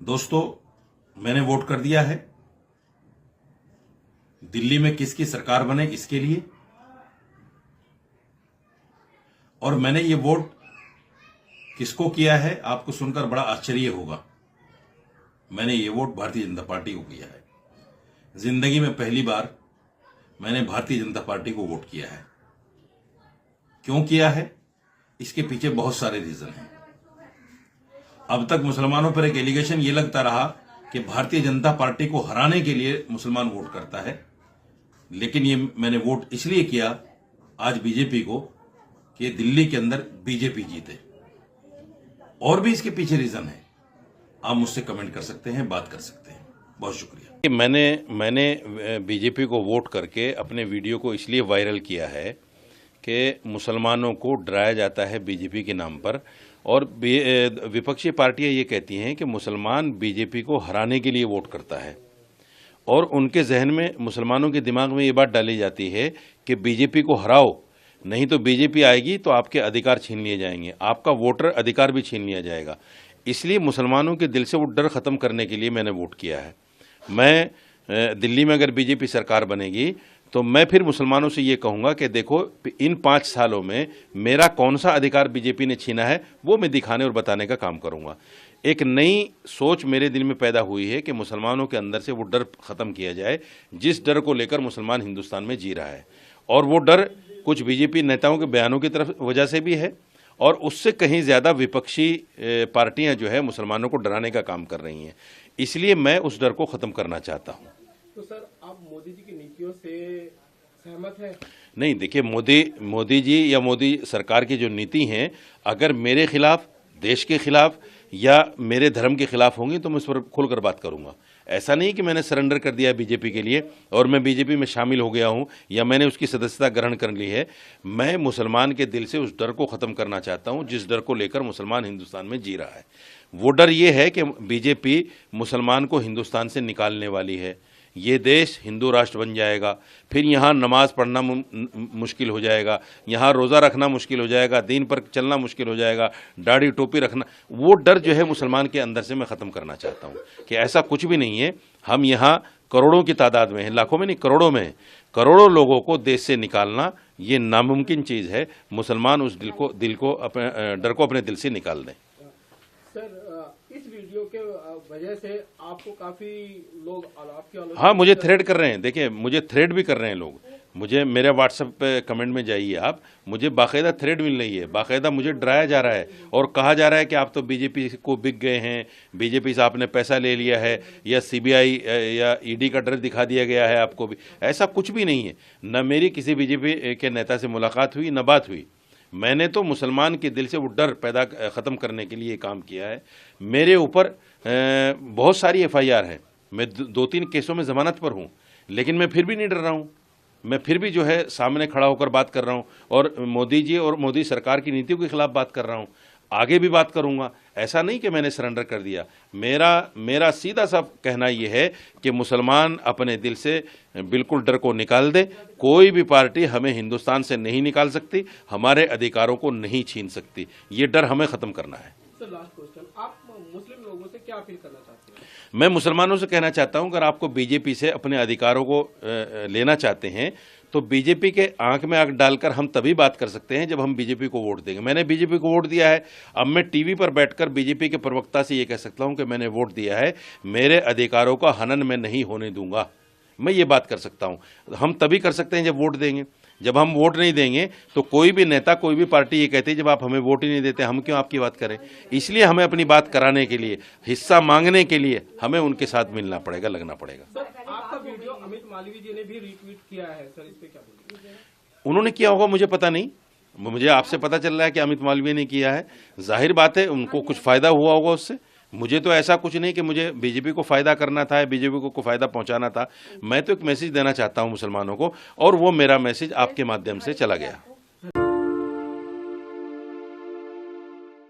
दोस्तों, मैंने वोट कर दिया है दिल्ली में किसकी सरकार बने इसके लिए, और मैंने ये वोट किसको किया है आपको सुनकर बड़ा आश्चर्य होगा। मैंने ये वोट भारतीय जनता पार्टी को किया है। जिंदगी में पहली बार मैंने भारतीय जनता पार्टी को वोट किया है। क्यों किया है, इसके पीछे बहुत सारे रीजन हैं। अब तक मुसलमानों पर एक एलिगेशन ये लगता रहा कि भारतीय जनता पार्टी को हराने के लिए मुसलमान वोट करता है, लेकिन ये मैंने वोट इसलिए किया आज बीजेपी को कि दिल्ली के अंदर बीजेपी जीते। और भी इसके पीछे रीजन है, आप मुझसे कमेंट कर सकते हैं, बात कर सकते हैं। बहुत शुक्रिया। मैंने बीजेपी को वोट करके अपने वीडियो को इसलिए वायरल किया है कि मुसलमानों को डराया जाता है बीजेपी के नाम पर, और विपक्षी पार्टियां ये कहती हैं कि मुसलमान बीजेपी को हराने के लिए वोट करता है, और उनके जहन में, मुसलमानों के दिमाग में ये बात डाली जाती है कि बीजेपी को हराओ, नहीं तो बीजेपी आएगी तो आपके अधिकार छीन लिए जाएंगे, आपका वोटर अधिकार भी छीन लिया जाएगा। इसलिए मुसलमानों के दिल से वो डर ख़त्म करने के लिए मैंने वोट किया है। मैं दिल्ली में अगर बीजेपी सरकार बनेगी तो मैं फिर मुसलमानों से ये कहूँगा कि देखो, इन 5 सालों में मेरा कौन सा अधिकार बीजेपी ने छीना है वो मैं दिखाने और बताने का काम करूँगा। एक नई सोच मेरे दिल में पैदा हुई है कि मुसलमानों के अंदर से वो डर ख़त्म किया जाए जिस डर को लेकर मुसलमान हिंदुस्तान में जी रहा है, और वो डर कुछ बीजेपी नेताओं के बयानों की तरफ वजह से भी है, और उससे कहीं ज़्यादा विपक्षी पार्टियां जो है मुसलमानों को डराने का काम कर रही हैं। इसलिए मैं उस डर को ख़त्म करना चाहता हूं। तो सर, आप मोदी जी की नीतियों से सहमत हैं? नहीं, देखिए, मोदी जी या मोदी सरकार की जो नीति हैं, अगर मेरे खिलाफ, देश के खिलाफ या मेरे धर्म के खिलाफ होंगी तो मैं उस पर खुलकर बात करूंगा। ऐसा नहीं कि मैंने सरेंडर कर दिया बीजेपी के लिए और मैं बीजेपी में शामिल हो गया हूं या मैंने उसकी सदस्यता ग्रहण कर ली है। मैं मुसलमान के दिल से उस डर को ख़त्म करना चाहता हूं जिस डर को लेकर मुसलमान हिंदुस्तान में जी रहा है। वो डर ये है कि बीजेपी मुसलमान को हिंदुस्तान से निकालने वाली है, ये देश हिंदू राष्ट्र बन जाएगा, फिर यहाँ नमाज पढ़ना मुश्किल हो जाएगा, यहाँ रोज़ा रखना मुश्किल हो जाएगा, दीन पर चलना मुश्किल हो जाएगा, दाढ़ी टोपी रखना। वो डर जो है मुसलमान के अंदर से मैं ख़त्म करना चाहता हूँ कि ऐसा कुछ भी नहीं है। हम यहाँ करोड़ों की तादाद में हैं, लाखों में नहीं, करोड़ों में हैं। करोड़ों लोगों को देश से निकालना ये नामुमकिन चीज़ है। मुसलमान उस डर को अपने दिल से निकाल दें। सर, इस वीडियो के वजह से आपको काफी लोग आपकी आलोचना, हाँ, मुझे थ्रेड कर रहे हैं। देखिए, मुझे थ्रेड भी कर रहे हैं लोग। मुझे मेरे व्हाट्सएप पे कमेंट में जाइए आप, मुझे बाकायदा थ्रेड मिल रही है, बाकायदा मुझे डराया जा रहा है और कहा जा रहा है कि आप तो बीजेपी को बिक गए हैं, बीजेपी से आपने पैसा ले लिया है, या सीबीआई या ईडी का डर दिखा दिया गया है आपको भी। ऐसा कुछ भी नहीं है। न मेरी किसी बीजेपी के नेता से मुलाकात हुई, न बात हुई। मैंने तो मुसलमान के दिल से वो डर ख़त्म करने के लिए काम किया है। मेरे ऊपर बहुत सारी FIR है, मैं 2-3 केसों में ज़मानत पर हूँ, लेकिन मैं फिर भी नहीं डर रहा हूँ। मैं फिर भी जो है सामने खड़ा होकर बात कर रहा हूँ और मोदी जी और मोदी सरकार की नीतियों के खिलाफ बात कर रहा हूँ, आगे भी बात करूँगा। ऐसा नहीं कि मैंने सरेंडर कर दिया। मेरा सीधा सा कहना यह है कि मुसलमान अपने दिल से बिल्कुल डर को निकाल दे। कोई भी पार्टी हमें हिंदुस्तान से नहीं निकाल सकती, हमारे अधिकारों को नहीं छीन सकती। ये डर हमें ख़त्म करना है। सर, लास्ट क्वेश्चन, आप मुस्लिम लोगों से क्या अपील करना चाहते हैं? मैं मुसलमानों से कहना चाहता हूं, अगर आपको बीजेपी से अपने अधिकारों को लेना चाहते हैं तो बीजेपी के आंख में आंख डालकर हम तभी बात कर सकते हैं जब हम बीजेपी को वोट देंगे। मैंने बीजेपी को वोट दिया है, अब मैं टीवी पर बैठकर बीजेपी के प्रवक्ता से ये कह सकता हूं कि मैंने वोट दिया है, मेरे अधिकारों का हनन मैं नहीं होने दूंगा। मैं ये बात कर सकता हूं। हम तभी कर सकते हैं जब वोट देंगे। जब हम वोट नहीं देंगे तो कोई भी नेता, कोई भी पार्टी ये कहती है जब आप हमें वोट ही नहीं देते हम क्यों आपकी बात करें। इसलिए हमें अपनी बात कराने के लिए, हिस्सा मांगने के लिए हमें उनके साथ मिलना पड़ेगा, लगना पड़ेगा। सर, आपका वीडियो अमित मालवीय जी ने भी रीट्वीट किया है, सर इस पे क्या बोलेंगे? उन्होंने किया होगा, मुझे पता नहीं। मुझे आपसे पता चल रहा है कि अमित मालवीय ने किया है। जाहिर बात है उनको कुछ फ़ायदा हुआ होगा उससे। मुझे तो ऐसा कुछ नहीं कि मुझे बीजेपी को फ़ायदा करना था, बीजेपी को फ़ायदा पहुंचाना था। मैं तो एक मैसेज देना चाहता हूं मुसलमानों को, और वो मेरा मैसेज आपके माध्यम से चला गया।